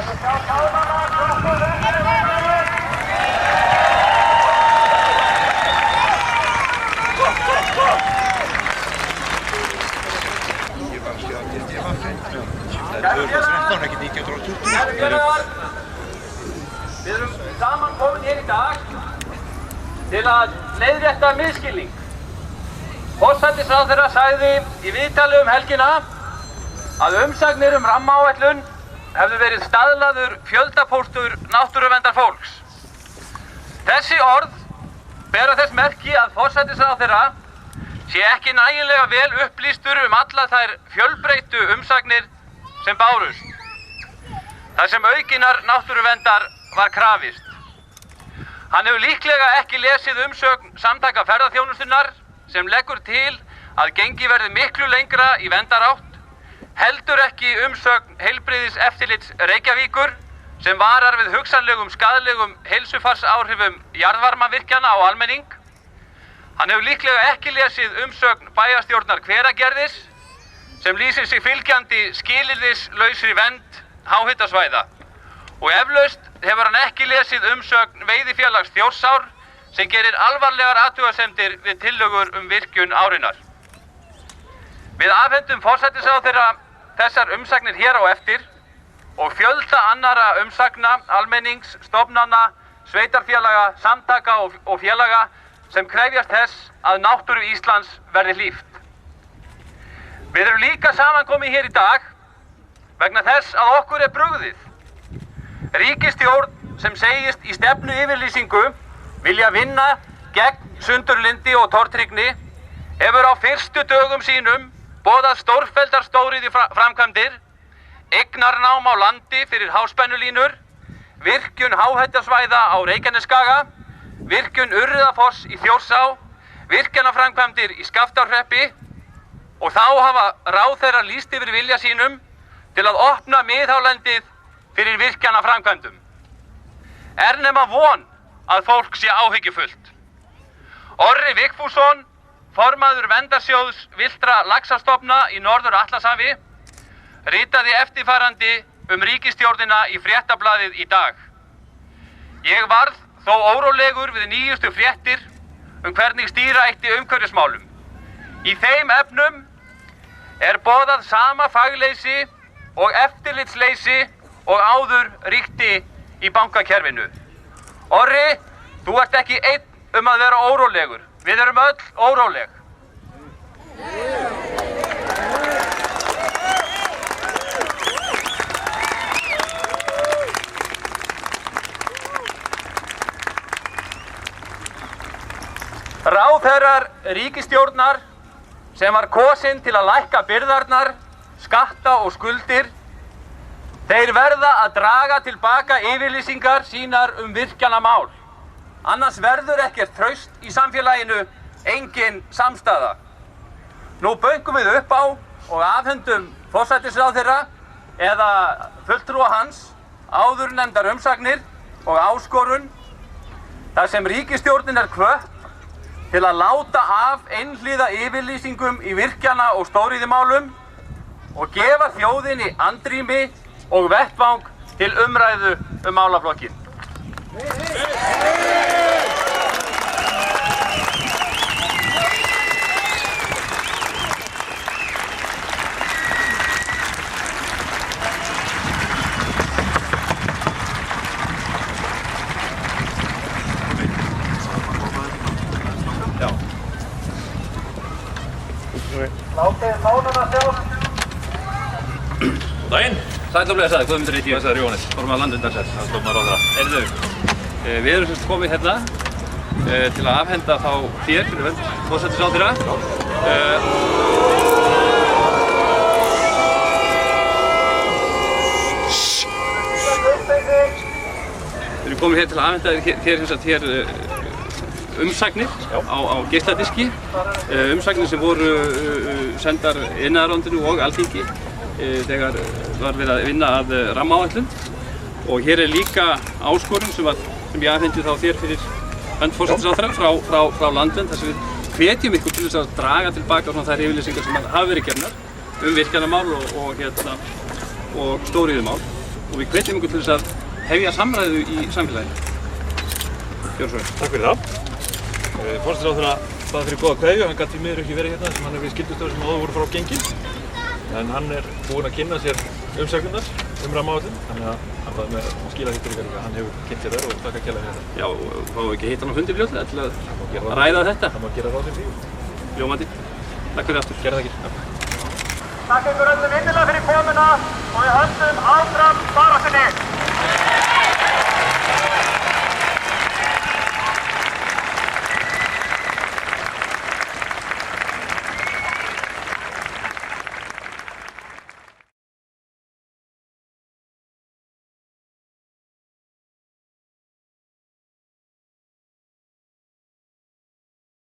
Við erum saman komin hér í dag til að leiðrétta misskilning. Forsætisráðherra sagði í viðtali helgina að umsagnir rammaáætlun hefðu verið staðlaður fjöldapóstur náttúruverndarfólks. Þessi orð bera þess merki að forsætisráðherra sé ekki nægilega vel upplýstur allar þær fjölbreyttu umsagnir sem bárust, þar sem aukinnar náttúruverndar var krafist. Hann hefur líklega ekki lesið umsögn Samtaka ferðaþjónustunnar sem leggur til að gengið verði miklu lengra í verndarátt, heldur ekki umsögn Heilbrigðiseftirlits Reykjavíkur sem varar við hugsanlegum skaðlegum heilsufarsáhrifum jarðvarmavirkjana á almenning. Hann hefur líklega ekki lesið umsögn bæjarstjórnar Hveragerðis sem lýsir sig fylgjandi skilyrðislausri vernd háhitasvæða. Og eflaust hefur hann ekki lesið umsögn Veiðifélags Þjórsár sem gerir alvarlegar athugasemdir við tillögur virkjun árinnar. Við afhendum forsætisráðherra þessar umsagnir hér á eftir og fjölda annarra umsagna almennings, stofnana, sveitarfélaga, samtaka og félaga sem krefjast þess að náttúru Íslands verði hlíft. Við erum líka samankomið hér í dag vegna þess að okkur brugðið. Ríkisstjórn sem segist í stefnuyfirlýsingu vilja vinna gegn sundurlyndi og tortryggni hefur á fyrstu dögum sínum boðað stórfelldar stóriðjuframkvæmdir, eignarnám á landi fyrir háspennulínur, virkjun háhitasvæða á Reykjanesskaga, virkjun Urriðafoss í Þjórsá, virkjanaframkvæmdir í Skaftárhreppi og þá hafa ráðherrar lýst yfir vilja sínum til að opna miðhálendið fyrir virkjanaframkvæmdum. Nema von að fólk sé áhyggjufullt. Orri Vigfússon, formaður verndarsjóðs villtra laxastofna í Norður-Atlantshafi, ritaði eftirfarandi ríkisstjórnina í Fréttablaðið í dag. Ég varð þó órólegur við nýjustu fréttir hvernig stýra ætti umhverfismálum. Í þeim efnum boðað sama fagleysi og eftirlitsleysi og áður ríkti í bankakerfinu. Orri, þú ert ekki einn að vera órólegur. Við erum öll óróleg. Ráðherrar ríkisstjórnar sem var kosin til að lækka byrðarnar, skatta og skuldir, þeir verða að draga tilbaka yfirlýsingar sínar virkjanamál. Annars verður ekkert traust í samfélaginu, engin samstaða. Nú bönkum við upp á og afhendum forsætisráðherra eða fulltrúa hans áðurnefndar umsagnir og áskorun þar sem ríkisstjórnin hvött til að láta af einhliða yfirlýsingum í virkjana og stóriðjumálum og gefa þjóðinni andrými og vettvang til umræðu málaflokkinn. Látið fánana sjá. Daginn. Sæll og blessaður, Guðmundur heiti ég. Blessaður Jóhannes. Formaður Landverndar. Stofnarráðherra. Heyrðu, við erum sem komið hérna til að afhenda þá þér fyrir forsætisráðherra. Við erum komið hér til að afhenda þér umsagnir á geisladiski, umsagnir sem voru sendar iðnaðarráðuneytinu og Alþingi þegar var verið að vinna að rammaáætlun. Og hér líka áskorun sem ég afhendi þá þér fyrir hönd forsætisráðherra frá Landvernd, þar sem við hvetjum ykkur til þess að draga tilbaka þær yfirlýsingar sem hafa verið gefnar virkjanamál og stóriðjumál. og við hvetjum ykkur til þess að hefja samræðu í samfélaginu. Gjörðu svo vel. Takk fyrir það. Forsætisráðherra bað fyrir góða kveðju, hann gat því miður ekki verið hérna sem hann við skyldustörfum sem áður voru frá gengin. En hann búinn að kynna sér umsagnirnar rammaáætlun, þannig að hann var með að skila því fyrir að hann hefur kynnt sér þær og þakka kærlega fyrir þetta. Já, og fáum við ekki hitt hann á fundi fljótlega til að ræða þetta? Það má gera ráð fyrir því. Ljómandi. Takk fyrir aftur. Gerðu þakkir. Takk ykkur öllum innilega fyrir komuna og við höldum áfram baráttunni.